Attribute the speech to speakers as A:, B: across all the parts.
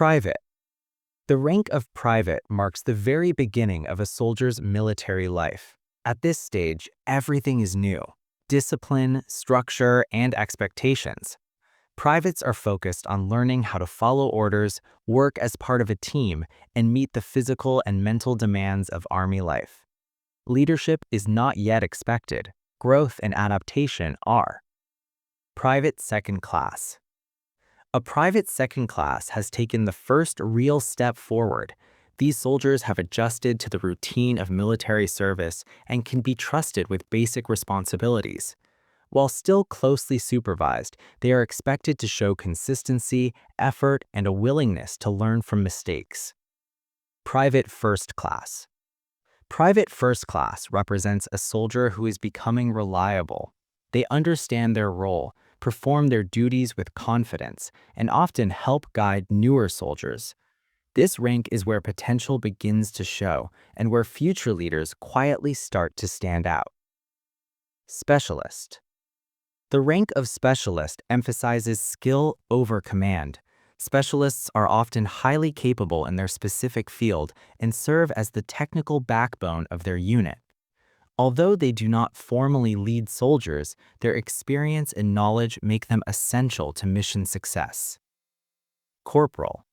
A: Private. The rank of private marks the very beginning of a soldier's military life. At this stage, everything is new: discipline, structure, and expectations. Privates are focused on learning how to follow orders, work as part of a team, and meet the physical and mental demands of Army life. Leadership is not yet expected. Growth and adaptation are. Private Second Class. A private second class has taken the first real step forward. These soldiers have adjusted to the routine of military service and can be trusted with basic responsibilities. While still closely supervised, they are expected to show consistency, effort, and a willingness to learn from mistakes. Private First Class. Private First Class represents a soldier who is becoming reliable. They understand their role, perform their duties with confidence, and often help guide newer soldiers. This rank is where potential begins to show and where future leaders quietly start to stand out. Specialist. The rank of specialist emphasizes skill over command. Specialists are often highly capable in their specific field and serve as the technical backbone of their unit. Although they do not formally lead soldiers, their experience and knowledge make them essential to mission success. Corporal.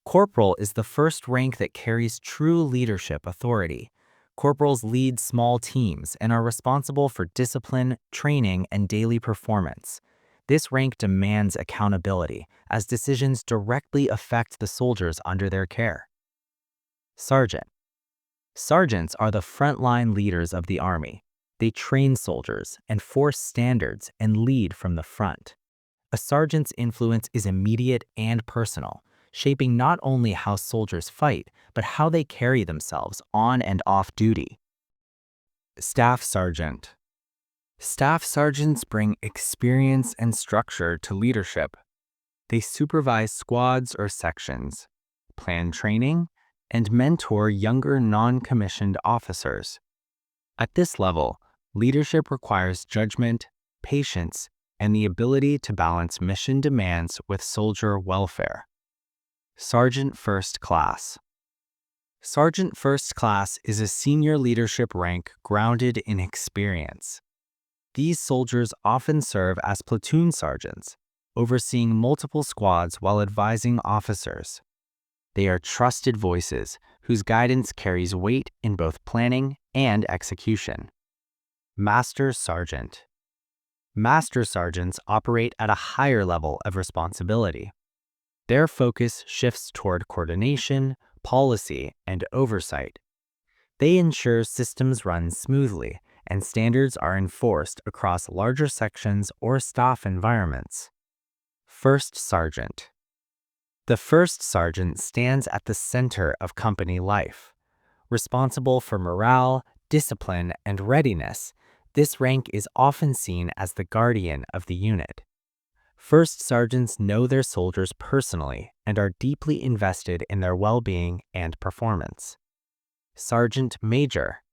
A: Corporal is the first rank that carries true leadership authority. Corporals lead small teams and are responsible for discipline, training, and daily performance. This rank demands accountability, as decisions directly affect the soldiers under their care. Sergeant. Sergeants are the frontline leaders of the Army. They train soldiers, enforce standards, and lead from the front. A sergeant's influence is immediate and personal, shaping not only how soldiers fight, but how they carry themselves on and off duty. Staff Sergeant. Staff sergeants bring experience and structure to leadership. They supervise squads or sections, plan training, and mentor younger non-commissioned officers. At this level, leadership requires judgment, patience, and the ability to balance mission demands with soldier welfare. Sergeant First Class. Sergeant First Class is a senior leadership rank grounded in experience. These soldiers often serve as platoon sergeants, overseeing multiple squads while advising officers. They are trusted voices whose guidance carries weight in both planning and execution. Master Sergeant. Master sergeants operate at a higher level of responsibility. Their focus shifts toward coordination, policy, and oversight. They ensure systems run smoothly and standards are enforced across larger sections or staff environments. First Sergeant. The first sergeant stands at the center of company life. Responsible for morale, discipline, and readiness, this rank is often seen as the guardian of the unit. First sergeants know their soldiers personally and are deeply invested in their well-being and performance. Sergeant Major.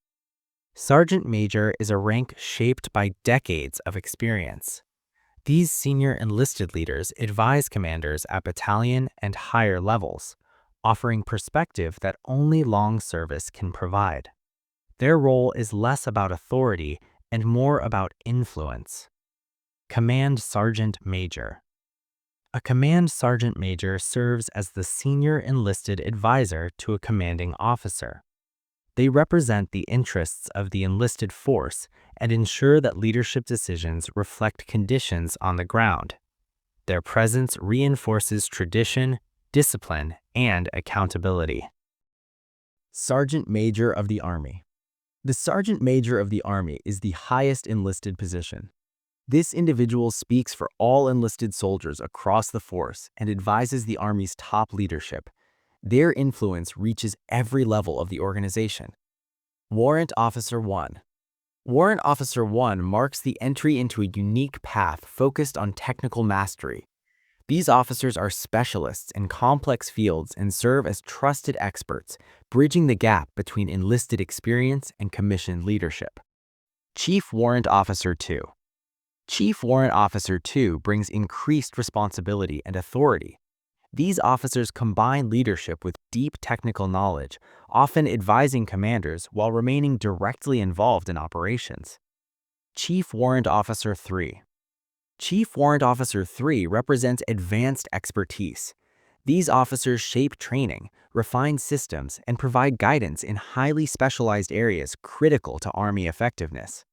A: Sergeant Major is a rank shaped by decades of experience. These senior enlisted leaders advise commanders at battalion and higher levels, offering perspective that only long service can provide. Their role is less about authority and more about influence. Command Sergeant Major. A Command Sergeant Major serves as the senior enlisted advisor to a commanding officer. They represent the interests of the enlisted force and ensure that leadership decisions reflect conditions on the ground. Their presence reinforces tradition, discipline, and accountability. Sergeant Major of the Army. The Sergeant Major of the Army is the highest enlisted position. This individual speaks for all enlisted soldiers across the force and advises the Army's top leadership. Their influence reaches every level of the organization. Warrant Officer One. Warrant Officer One marks the entry into a unique path focused on technical mastery. These officers are specialists in complex fields and serve as trusted experts, bridging the gap between enlisted experience and commissioned leadership. Chief Warrant Officer Two. Chief Warrant Officer Two brings increased responsibility and authority. These officers combine leadership with deep technical knowledge, often advising commanders while remaining directly involved in operations. Chief Warrant Officer 3. Chief Warrant Officer 3 represents advanced expertise. These officers shape training, refine systems, and provide guidance in highly specialized areas critical to Army effectiveness.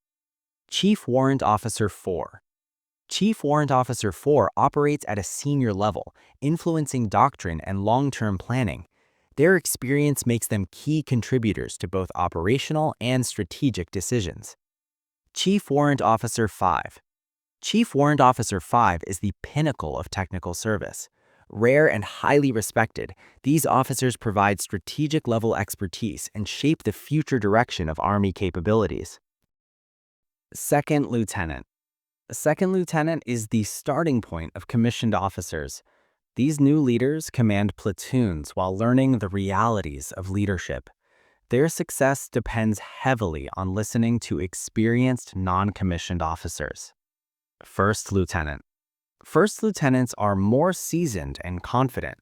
A: Chief Warrant Officer 4. Chief Warrant Officer 4 operates at a senior level, influencing doctrine and long-term planning. Their experience makes them key contributors to both operational and strategic decisions. Chief Warrant Officer 5. Chief Warrant Officer 5 is the pinnacle of technical service. Rare and highly respected, these officers provide strategic-level expertise and shape the future direction of Army capabilities. Second Lieutenant. A second lieutenant is the starting point of commissioned officers. These new leaders command platoons while learning the realities of leadership. Their success depends heavily on listening to experienced non-commissioned officers. First Lieutenant. First lieutenants are more seasoned and confident.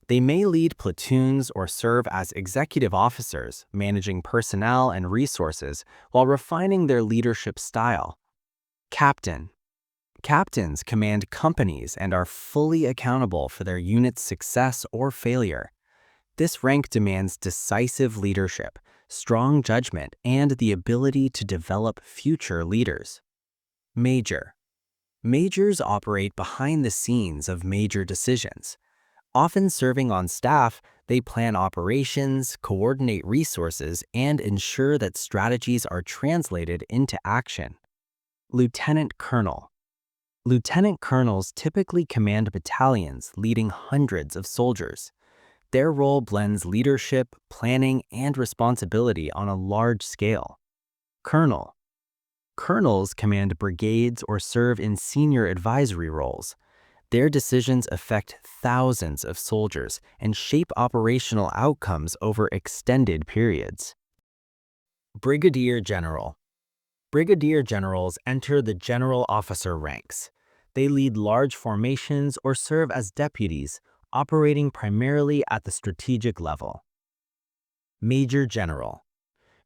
A: They may lead platoons or serve as executive officers, managing personnel and resources while refining their leadership style. Captain. Captains command companies and are fully accountable for their unit's success or failure. This rank demands decisive leadership, strong judgment, and the ability to develop future leaders. Major. Majors operate behind the scenes of major decisions. Often serving on staff, they plan operations, coordinate resources, and ensure that strategies are translated into action. Lieutenant Colonel. Lieutenant colonels typically command battalions leading hundreds of soldiers. Their role blends leadership, planning, and responsibility on a large scale. Colonel. Colonels command brigades or serve in senior advisory roles. Their decisions affect thousands of soldiers and shape operational outcomes over extended periods. Brigadier General. Brigadier generals enter the general officer ranks. They lead large formations or serve as deputies, operating primarily at the strategic level. Major General.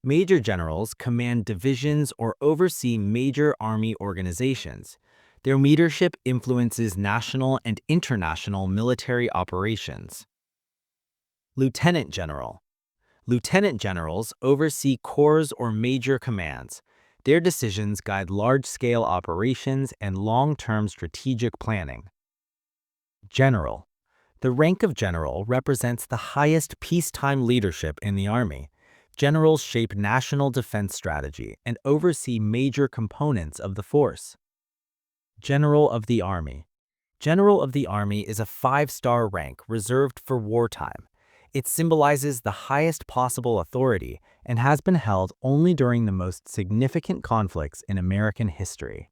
A: Major generals command divisions or oversee major Army organizations. Their leadership influences national and international military operations. Lieutenant General. Lieutenant generals oversee corps or major commands. Their decisions guide large-scale operations and long-term strategic planning. General. The rank of general represents the highest peacetime leadership in the Army. Generals shape national defense strategy and oversee major components of the force. General of the Army. General of the Army is a 5-star rank reserved for wartime. It symbolizes the highest possible authority and has been held only during the most significant conflicts in American history.